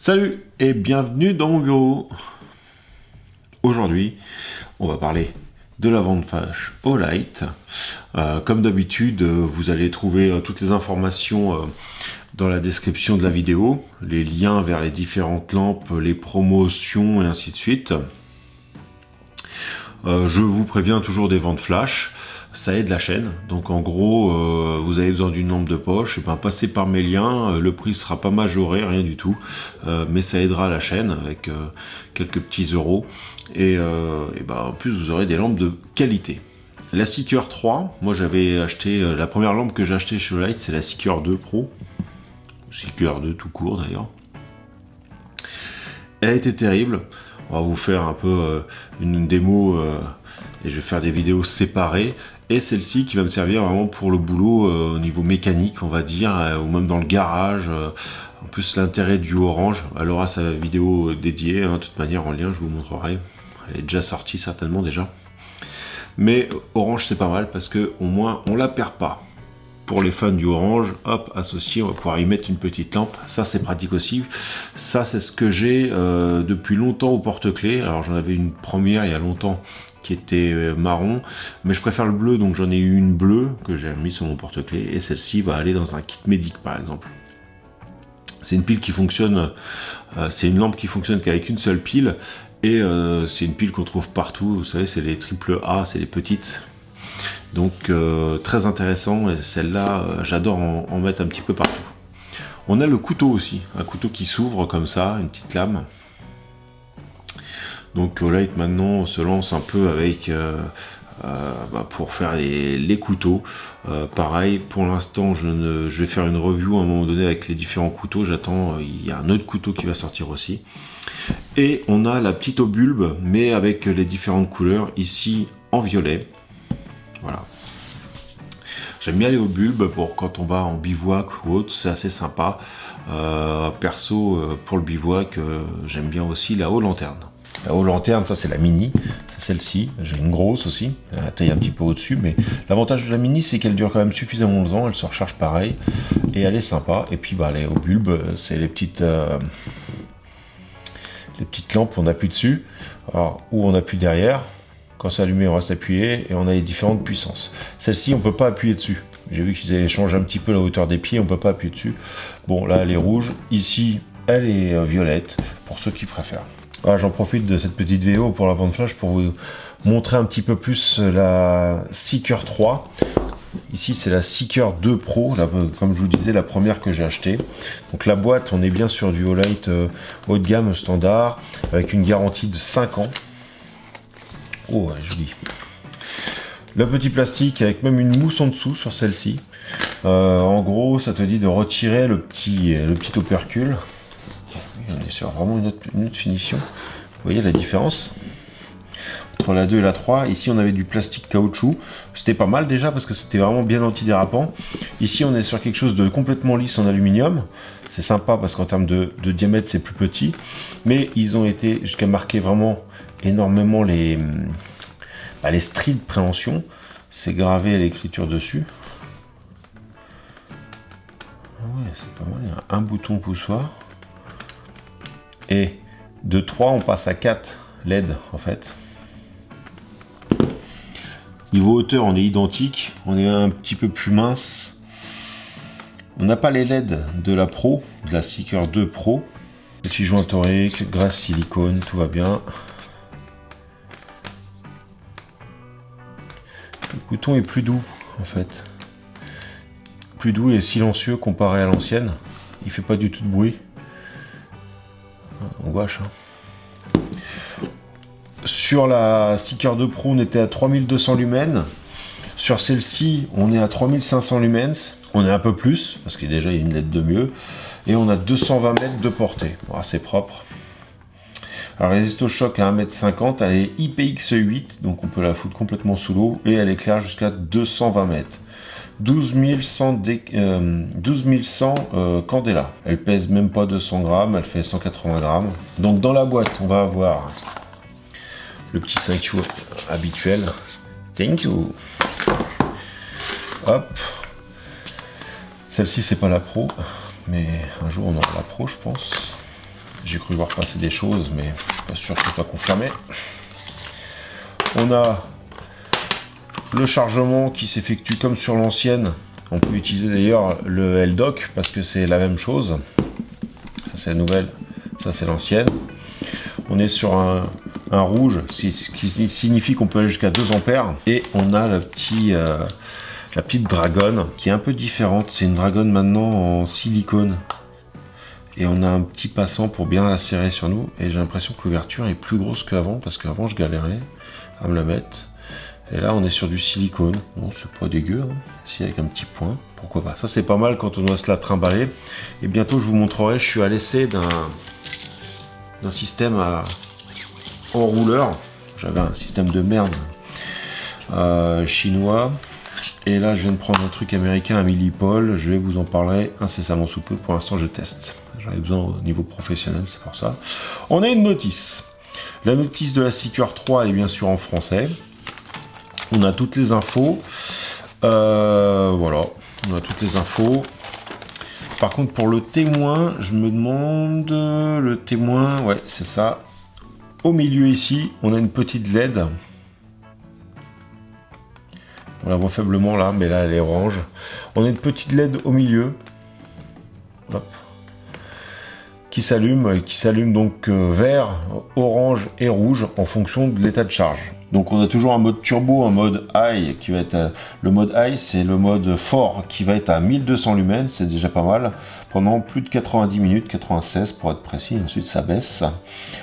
Salut et bienvenue dans mon bureau. Aujourd'hui, on va parler de la vente flash Olight. Comme d'habitude, vous allez trouver toutes les informations dans la description de la vidéo, les liens vers les différentes lampes, les promotions et ainsi de suite. Je vous préviens toujours des ventes flash. Ça aide la chaîne, donc en gros vous avez besoin d'une lampe de poche, et ben passez par mes liens, le prix sera pas majoré, rien du tout, mais ça aidera la chaîne avec quelques petits euros, et ben en plus vous aurez des lampes de qualité. La Seeker 3, moi j'avais acheté, la première lampe que j'ai acheté chez Olight, c'est la Seeker 2 Pro, Seeker 2 tout court d'ailleurs. Elle a été terrible. On va vous faire un peu une démo et je vais faire des vidéos séparées. Et celle-ci qui va me servir vraiment pour le boulot au niveau mécanique, on va dire, ou même dans le garage. En plus, l'intérêt du Orange, elle aura sa vidéo dédiée, de toute manière en lien, je vous montrerai. Elle est déjà sortie certainement déjà. Mais Orange, c'est pas mal parce que au moins on la perd pas. Pour les fans du Orange, hop, associé, on va pouvoir y mettre une petite lampe. Ça, c'est pratique aussi. Ça, c'est ce que j'ai depuis longtemps au porte-clés. Alors, j'en avais une première il y a longtemps qui était marron, mais je préfère le bleu, donc j'en ai eu une bleue que j'ai mis sur mon porte-clés, et celle-ci va aller dans un kit médic, par exemple. C'est une pile qui fonctionne, c'est une lampe qui fonctionne qu'avec une seule pile, et c'est une pile qu'on trouve partout. Vous savez, c'est les AAA, c'est les petites. Donc très intéressant, et celle-là j'adore en mettre un petit peu partout. On a le couteau aussi, un couteau qui s'ouvre comme ça, une petite lame. Donc Olight maintenant se lance un peu avec pour faire les couteaux. Pareil, pour l'instant je vais faire une review à un moment donné avec les différents couteaux. J'attends, il y a un autre couteau qui va sortir aussi. Et on a la petite au bulbe, mais avec les différentes couleurs, ici en violet. Voilà. J'aime bien les hauts bulbes pour quand on va en bivouac ou autre, c'est assez sympa. Perso, pour le bivouac, j'aime bien aussi la haut lanterne. La haut lanterne, ça c'est la mini, c'est celle-ci. J'ai une grosse aussi, la taille un petit peu au-dessus, mais l'avantage de la mini, c'est qu'elle dure quand même suffisamment longtemps, elle se recharge pareil, et elle est sympa. Et puis les hauts bulbes, c'est les petites lampes, on appuie dessus, alors, ou on appuie derrière. Quand c'est allumé, on reste appuyé et on a les différentes puissances. Celle-ci, on ne peut pas appuyer dessus. J'ai vu qu'ils avaient changé un petit peu la hauteur des pieds, on ne peut pas appuyer dessus. Bon, là, elle est rouge. Ici, elle est violette, pour ceux qui préfèrent. Voilà, j'en profite de cette petite vidéo pour la vente flash pour vous montrer un petit peu plus la Seeker 3. Ici, c'est la Seeker 2 Pro, là, comme je vous disais, la première que j'ai achetée. Donc la boîte, on est bien sur du Olight haut de gamme standard, avec une garantie de 5 ans. Oh, joli. Le petit plastique avec même une mousse en dessous sur celle-ci. En gros, ça te dit de retirer le petit opercule. On est sur vraiment une autre finition. Vous voyez la différence entre la 2 et la 3. Ici, on avait du plastique caoutchouc. C'était pas mal déjà parce que c'était vraiment bien antidérapant. Ici, on est sur quelque chose de complètement lisse en aluminium. C'est sympa parce qu'en termes de diamètre, c'est plus petit. Mais ils ont été jusqu'à marquer vraiment énormément les stries de préhension. C'est gravé à l'écriture dessus. Ouais, c'est pas mal. Il y a un bouton poussoir. Et de 3, on passe à 4 LED en fait. Niveau hauteur, on est identique. On est un petit peu plus mince. On n'a pas les LED de la Pro, de la Seeker 2 Pro. Petit joint torique, graisse silicone, tout va bien. Le bouton est plus doux en fait. Plus doux et silencieux comparé à l'ancienne. Il fait pas du tout de bruit. On gouache. Sur la Seeker 2 Pro, on était à 3200 lumens. Sur celle-ci, on est à 3500 lumens. On est un peu plus, parce qu'il y a déjà une LED de mieux. Et on a 220 mètres de portée. Bon, c'est propre. Alors, elle résiste au choc à 1,50 m. Elle est IPX8, donc on peut la foutre complètement sous l'eau. Et elle éclaire jusqu'à 220 mètres. 12100 candela. Elle pèse même pas 200 grammes, elle fait 180 grammes. Donc dans la boîte, on va avoir le petit ceinture habituel. Thank you. Hop. Celle-ci, c'est pas la Pro, mais un jour on aura la Pro, je pense. J'ai cru voir passer des choses, mais je suis pas sûr que ce soit confirmé. On a le chargement qui s'effectue comme sur l'ancienne. On peut utiliser d'ailleurs le L-Dock parce que c'est la même chose. Ça c'est la nouvelle, ça c'est l'ancienne. On est sur un rouge, ce qui signifie qu'on peut aller jusqu'à 2 ampères. Et on a la petite dragonne qui est un peu différente. C'est une dragonne maintenant en silicone. Et on a un petit passant pour bien la serrer sur nous. Et j'ai l'impression que l'ouverture est plus grosse qu'avant parce qu'avant je galérais à me la mettre. Et là, on est sur du silicone. Bon, c'est pas dégueu. Hein. Si, avec un petit point, pourquoi pas. Ça, c'est pas mal quand on doit se la trimballer. Et bientôt, je vous montrerai. Je suis à l'essai d'un système en rouleur. J'avais un système de merde chinois. Et là, je viens de prendre un truc américain, un millipole. Je vais vous en parler incessamment sous peu. Pour l'instant, je teste. J'en ai besoin au niveau professionnel, c'est pour ça. On a une notice. La notice de la Seeker 3, elle est bien sûr en français. On a toutes les infos. Voilà, on a toutes les infos. Par contre, pour le témoin, je me demande... Le témoin, ouais, c'est ça. Au milieu ici, on a une petite LED. On la voit faiblement là, mais là, elle est orange. On a une petite LED au milieu. Hop. Qui s'allume donc vert, orange et rouge en fonction de l'état de charge. Donc on a toujours un mode turbo, un mode high qui va être le mode high, c'est le mode fort qui va être à 1200 lumens, c'est déjà pas mal pendant plus de 90 minutes, 96 pour être précis. Ensuite ça baisse.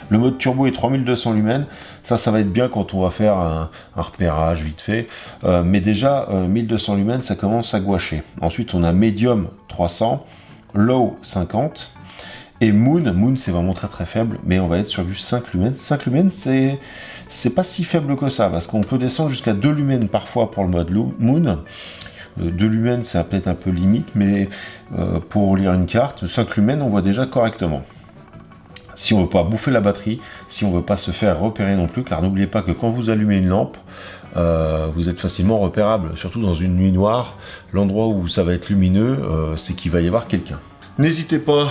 Le mode turbo est 3200 lumens, ça va être bien quand on va faire un repérage vite fait, mais déjà 1200 lumens ça commence à gouacher. Ensuite on a medium 300, low 50. Et Moon c'est vraiment très faible, mais on va être sur du 5 lumens. 5 lumens c'est pas si faible que ça, parce qu'on peut descendre jusqu'à 2 lumens parfois pour le mode Moon. 2 lumens c'est peut-être un peu limite, mais pour lire une carte, 5 lumens on voit déjà correctement. Si on veut pas bouffer la batterie, si on veut pas se faire repérer non plus, car n'oubliez pas que quand vous allumez une lampe, vous êtes facilement repérable, surtout dans une nuit noire. L'endroit où ça va être lumineux, c'est qu'il va y avoir quelqu'un. N'hésitez pas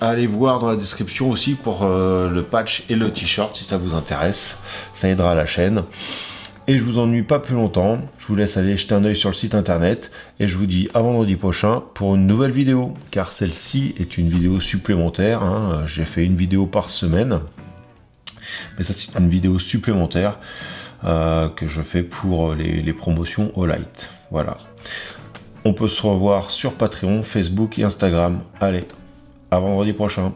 à aller voir dans la description aussi pour le patch et le t-shirt si ça vous intéresse, ça aidera la chaîne. Et je vous ennuie pas plus longtemps, je vous laisse aller jeter un oeil sur le site internet et je vous dis à vendredi prochain pour une nouvelle vidéo, car celle-ci est une vidéo supplémentaire, hein. J'ai fait une vidéo par semaine, mais ça c'est une vidéo supplémentaire que je fais pour les promotions Olight. Voilà, on peut se revoir sur Patreon, Facebook et Instagram. Allez, à vendredi prochain.